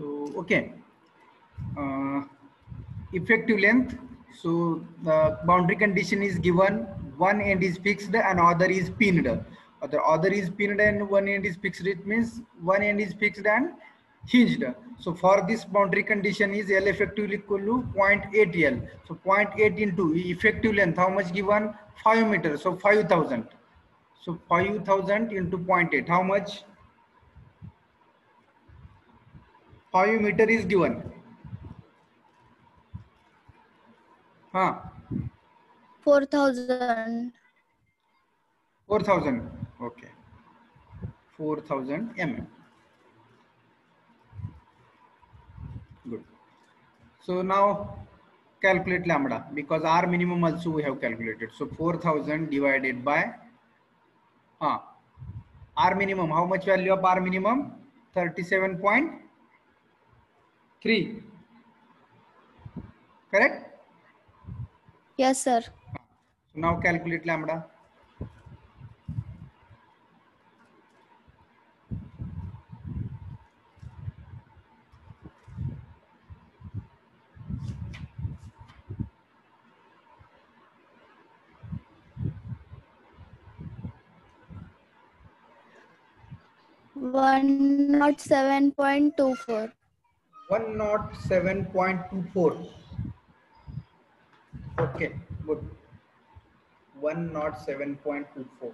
So, okay. Effective length. So the boundary condition is given. One end is fixed and other is pinned. The other is pinned and one end is fixed. It means one end is fixed and hinged. So for this boundary condition is L effective equal to 0.8 L. So 0.8 into effective length. How much given? 5 meters. So 5,000. So 5,000 into 0.8. How much? 5 meter is given. Huh? 4,000. 4,000. Okay. 4,000 mm. Good. So now calculate lambda because R minimum also we have calculated. So 4,000 divided by R minimum. How much value of R minimum? 37.3. Correct? Yes, sir. So now calculate lambda. One not 7.24. 107.24. Okay, good. 107.24.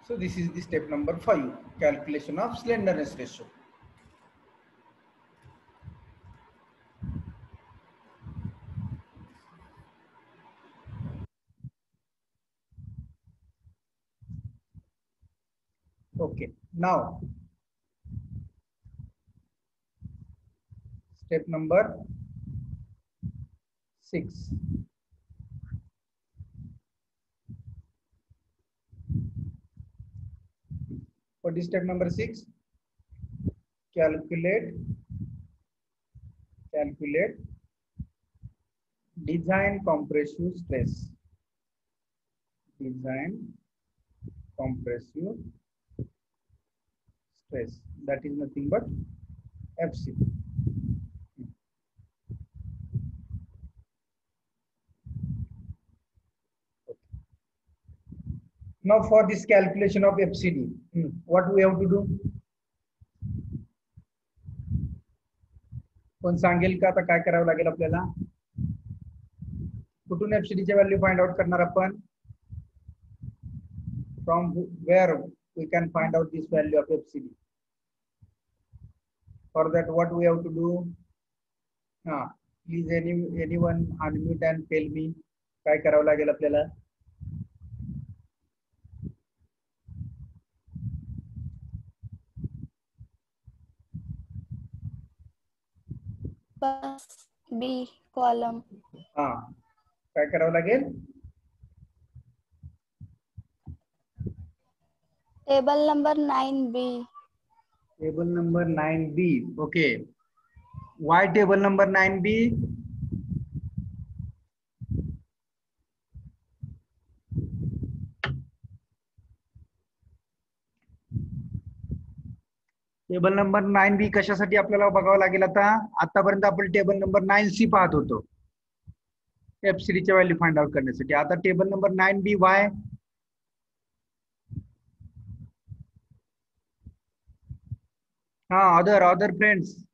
So this is the step number 5, calculation of slenderness ratio. Okay, now step number 6. What is step number 6? Calculate design compressive stress. Design compressive stress. That is nothing but FC. Now for this calculation of FCD, what we have to do? कोण सांगेल का आता काय करावं लागेल आपल्याला? कुठून FCD ची व्हॅल्यू फाइंड आउट करणार आपण? From where we can find out this value of FCD? For that, what we have to do? Please anyone unmute and tell me काय करावं लागेल आपल्याला? B column. काय करावं लागेल? Table number 9B. Table number 9B. Okay. Why table number 9B? Table number 9B कशासाठी आपल्याला बघावं लागेल आता? आतापर्यंत आपण टेबल नंबर 9C पाहत होतो FCD ची व्हॅल्यू फाइंड आउट करण्यासाठी. आता टेबल नंबर 9B वाय? other friends.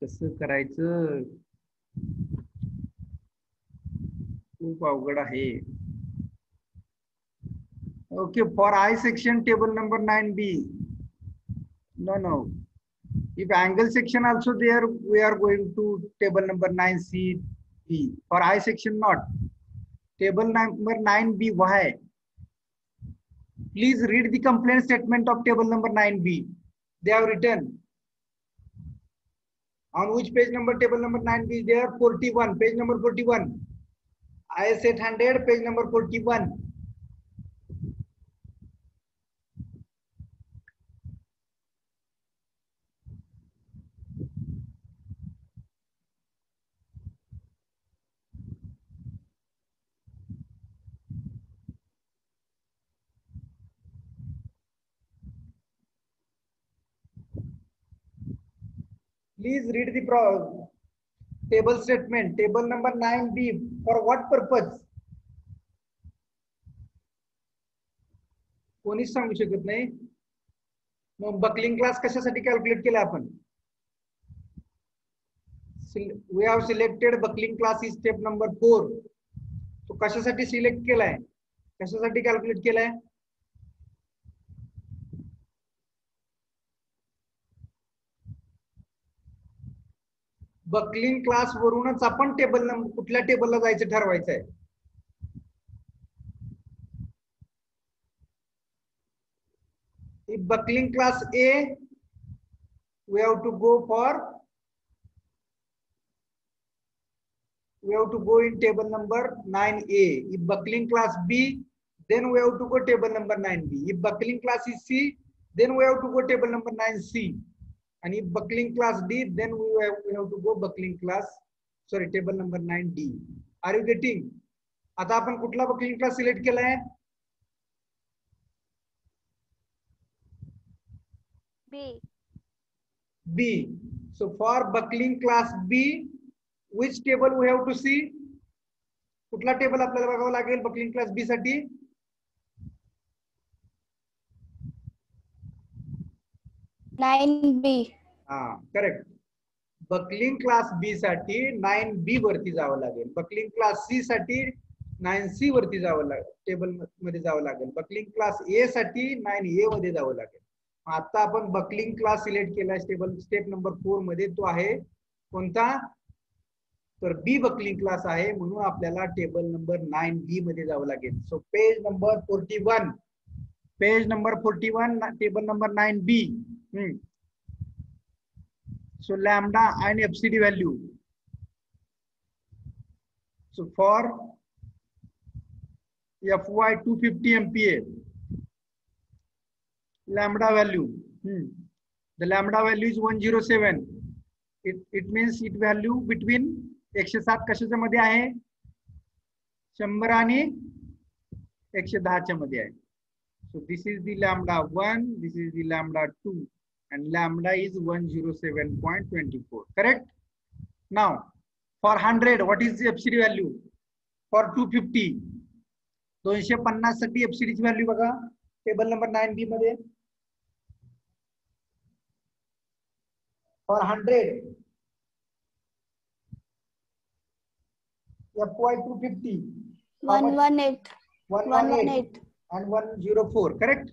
कसं करायचं? खूप अवघड आहे. Okay, for I section table number 9B. No. If angle section also there, we are going to table number 9C. For I section not. Table number 9B why? Please read the complaint statement of table number 9B. They have written. On which page number table number 9B is there? 41, page number 41. IS 800, page number 41. Please read the table statement, table number 9B. For what purpose? कोणीच सांगू शकत नाही. मग buckling class कशासाठी calculate केला आपण? We have selected buckling class is step number 4. तो कशासाठी select केलाय? कशासाठी कॅल्क्युलेट केलाय? बकलिंग क्लास वरूनच आपण टेबल नंबर कुठल्या टेबलला जायचं ठरवायचं आहे. If buckling class A, we have to go in table number 9A. If buckling class B, then we have to go table number 9B. If buckling class is C, then we have to go table number 9C. And if buckling class D, then we have to go table number 9D. Are you getting? आता आपण कुठला buckling class select केलाय? B. So for buckling class B, which table we have to see? कुठला table आपल्याला बघावं लागेल buckling class B साठी? B. Correct. Buckling class B साठी 9B वरती जावं लागेल. बकलिंग क्लास C साठी 9C वरती जावं लागेल, टेबल मध्ये जावं लागेल. बकलिंग क्लास A साठी 9A मध्ये जावं लागेल. आता आपण बकलिंग क्लास सिलेक्ट केला स्टेप नंबर 4 मध्ये. तो आहे कोणता? तर B बकलिंग क्लास आहे, म्हणून आपल्याला टेबल नंबर 9B मध्ये जावं लागेल. So page number 41, table number 9B. So lambda and FCD value. So for FY 250 MPa, lambda value, the lambda value is 107. It means it value between 107 कशाच्या मध्ये आहे? 100 आणि 110 च्या मध्ये आहे. So this is the lambda 1, this is the lambda 2. And lambda is 107.24. Correct? Now, for 100, what is the FCD value? For 250, 250 साठी FCD ची value बघा टेबल नंबर 9B मध्ये. For 100, FY 250, 118 and 104. Correct?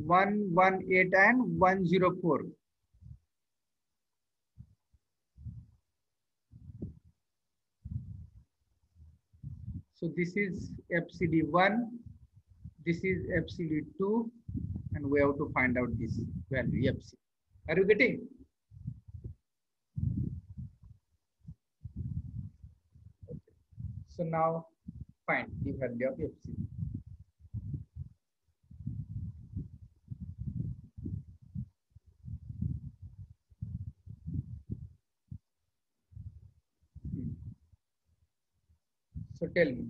118 and 104. So this is FCD1, this is FCD2, and we have to find out this value FC. Are you getting? Okay. So now find the value of FC. So tell me,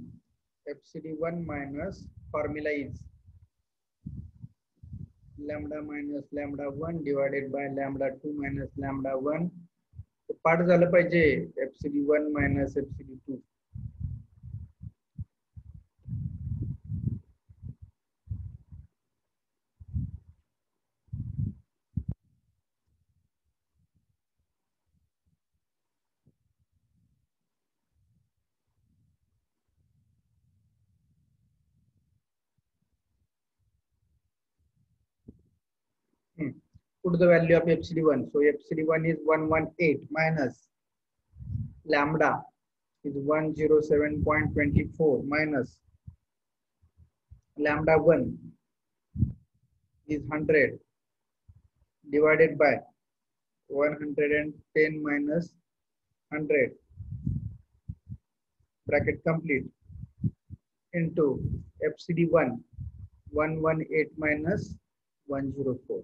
FCD1 minus formula is lambda minus lambda 1 divided by lambda 2 minus lambda 1. So पाठ झालं पाहिजे FCD1 minus FCD2. Put the value of FCD1. So FCD1 is 118 minus lambda is 107.24 minus lambda 1 is 100 divided by 110 minus 100 bracket complete into FCD1 118 minus 104.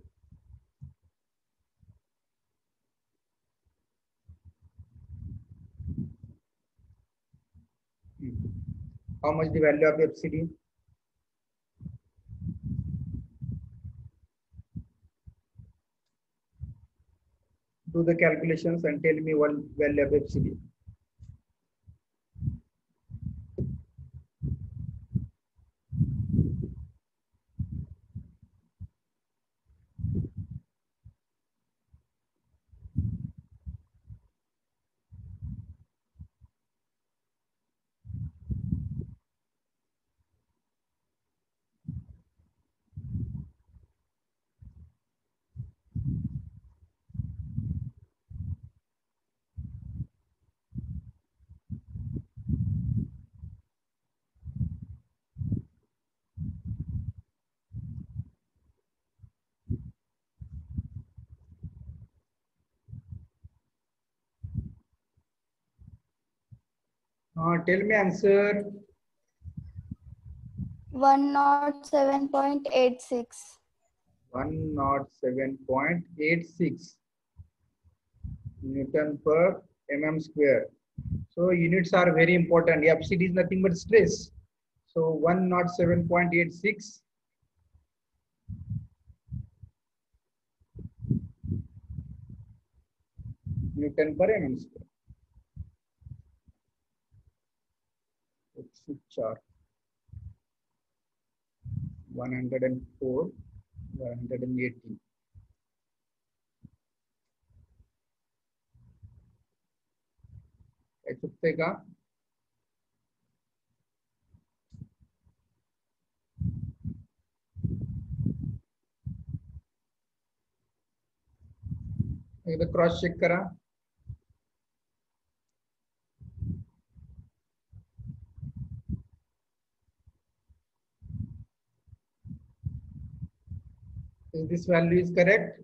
How much the value of FCD? Do the calculations and tell me what value of FCD. Tell me answer. 107.86. 107.86 Newton per mm square. So units are very important. FCD is nothing but stress. So 107.86 Newton per mm square. Chart 104, 118. काय चुकतंय का? एकदा cross check करा. Is this value is correct?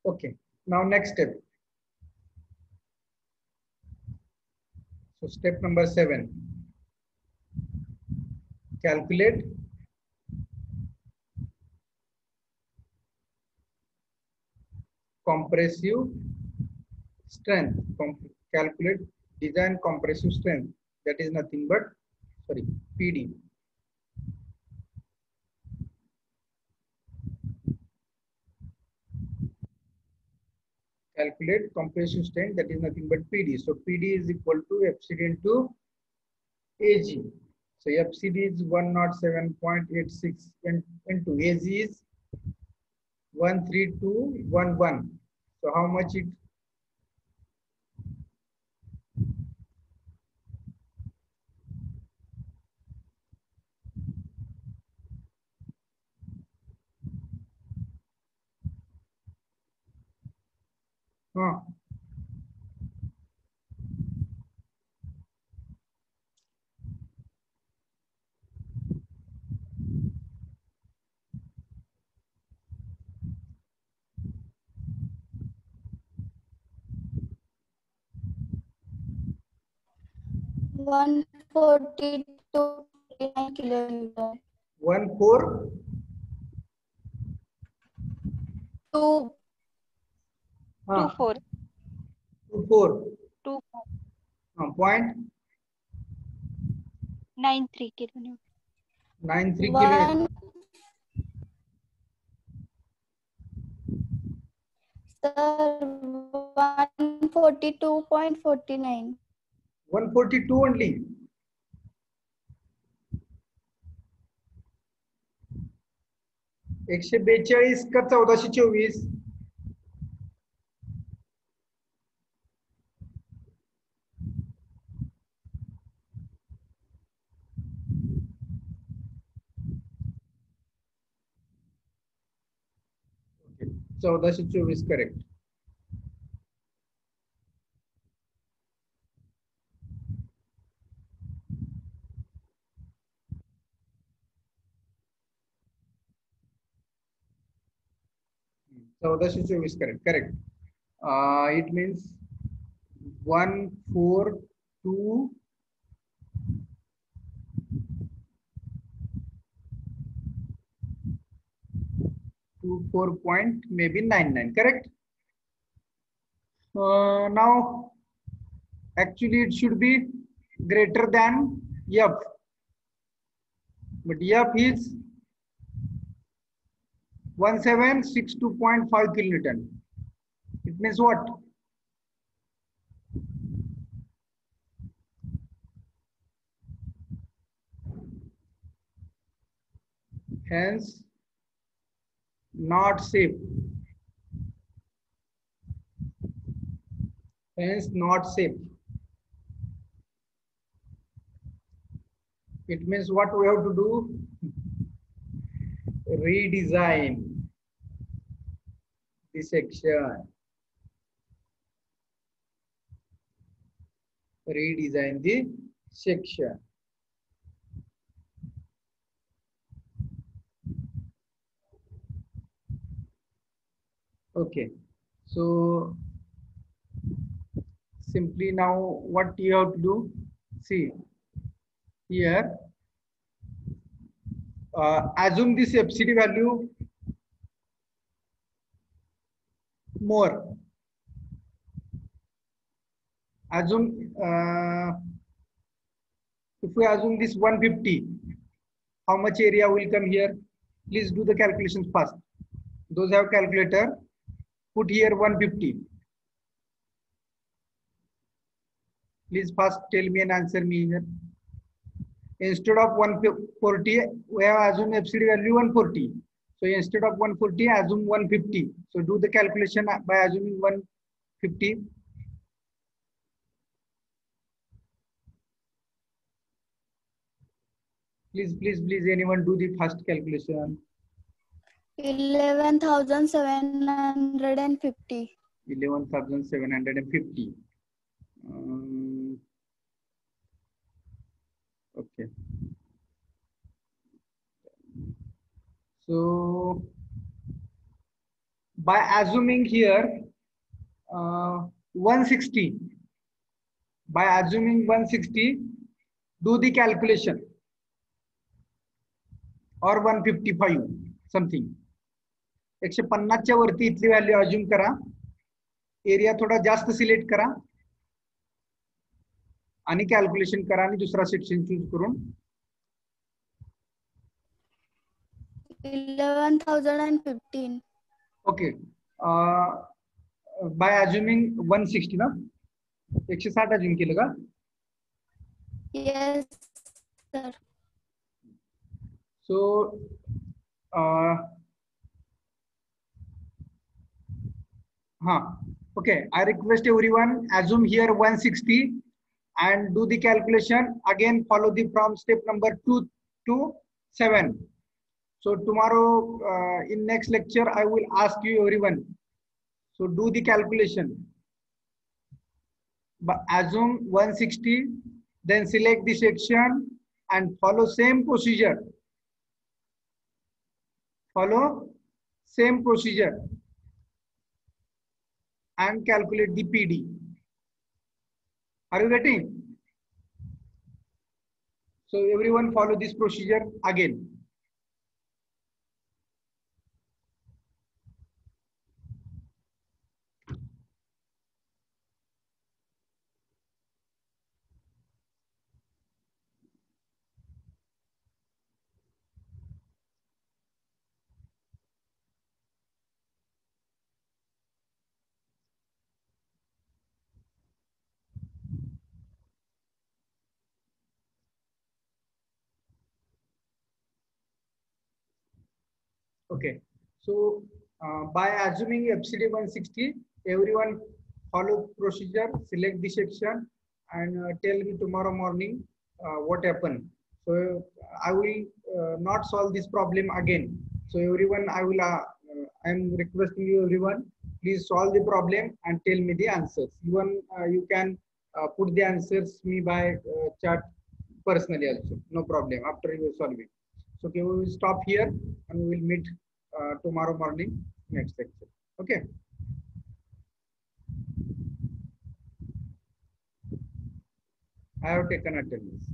Okay, now next step. So step number 7. Calculate compressive strength. Calculate design compressive strength. That is nothing but, sorry, PD. Calculate compressive strength, that is nothing but PD. So PD is equal to FCD into AG. So FCD is 107.86 into AG is 13211. So how much it? Huh. 142.9 kilonewton. 142. 24. 24. 0.93 kilonewton. 93 kilonewton. Sir, 142.49. 142 only. एकशे 42 का 1424. Okay. 1424 correct. So the situation is correct. Correct. It means 142 4 point maybe 99. Correct. Now actually it should be greater than F, but F is 1762.5 kilonewton. It means what? Hence not safe. Hence not safe. It means what we have to do? Redesign the section. Redesign the section. Okay, so simply now what you have to do? See here, assume this FCD value more. Assume if we assume this 150, how much area will come here? Please do the calculations fast. Those have calculator, put here 150. Please first tell me and answer me here. Instead of 140, we have assumed FCD value 140. So instead of 140, assume 150. So do the calculation by assuming 150. Please, anyone do the first calculation. 11,750. 11,750. Okay. So by assuming here 160, by assuming 160, do the calculation, or 155 something. 150 च्या वरती इथली value assume करा, area थोडा जास्त select करा आणि calculation करा आणि दुसरा सेक्शन चूज करून 11,015. ओके. बाय अज्युमिंग 160 ना, 160 अज्युम केलं का? Yes, sir. So okay, I request everyone assume here 160 and do the calculation. Again follow the from step number 2 to 7. So tomorrow in next lecture I will ask you everyone, so do the calculation. But assume 160, then select the section and follow same procedure. Follow same procedure and calculate the PD. Are you getting? So everyone follow this procedure again. Okay. So by assuming FCD 160, everyone follow procedure, select the section, and tell me tomorrow morning what happened. So I will not solve this problem again. So everyone, I am requesting you everyone, please solve the problem and tell me the answers. Even you can put the answers me by chat personally also. No problem after you solve it. So okay, we will stop here and we will meet tomorrow morning next lecture. Okay. I have taken attendance.